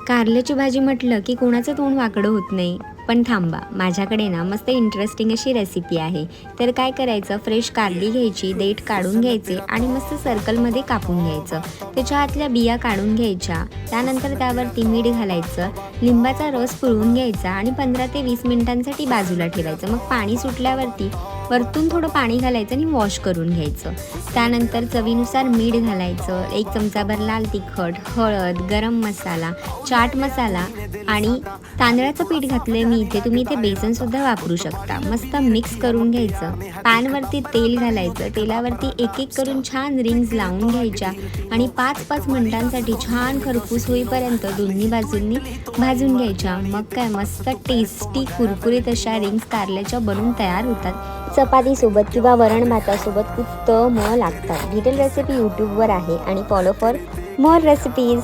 कारल्याची भाजी म्हटलं की कोणाचं तोंड वाकडं होत नाही. पण थांबा, माझ्याकडे ना मस्त इंटरेस्टिंग अशी रेसिपी आहे. तर काय करायचं, फ्रेश कारली घ्यायची, देठ काढून घ्यायचे आणि मस्त सर्कलमध्ये कापून घ्यायचं. त्याच्या आतल्या बिया काढून घ्यायच्या. त्यानंतर त्यावरती मीठ घालायचं, लिंबाचा रस पिळून घ्यायचा आणि 15 ते 20 मिनिटांसाठी बाजूला ठेवायचं. मग पाणी सुटल्यावरती वरतून थोडं पाणी घालायचं आणि वॉश करून घ्यायचं. त्यानंतर चवीनुसार मीठ घालायचं, 1 चमचाभर लाल तिखट, हळद, गरम मसाला, चाट मसाला आणि तांदळाचं पीठ घातलंय मी इथे. तुम्ही इथे बेसनसुद्धा वापरू शकता. मस्त मिक्स करून घ्यायचं. पॅनवरती तेल घालायचं. तेलावरती एक एक करून छान रिंग्स लावून घ्यायच्या आणि 5-5 मिनिटांसाठी छान खरपूस होईपर्यंत दोन्ही बाजूंनी भाजून घ्यायच्या. मग काय मस्त टेस्टी कुरकुरीत अशा रिंग्स कारल्याच्या बनून तयार होतात. चपातीसोबत किंवा वरण भातासोबत उत्तम लागतात. डिटेल रेसिपी यूट्यूबवर आहे आणि फॉलो फॉर मोर रेसिपीज.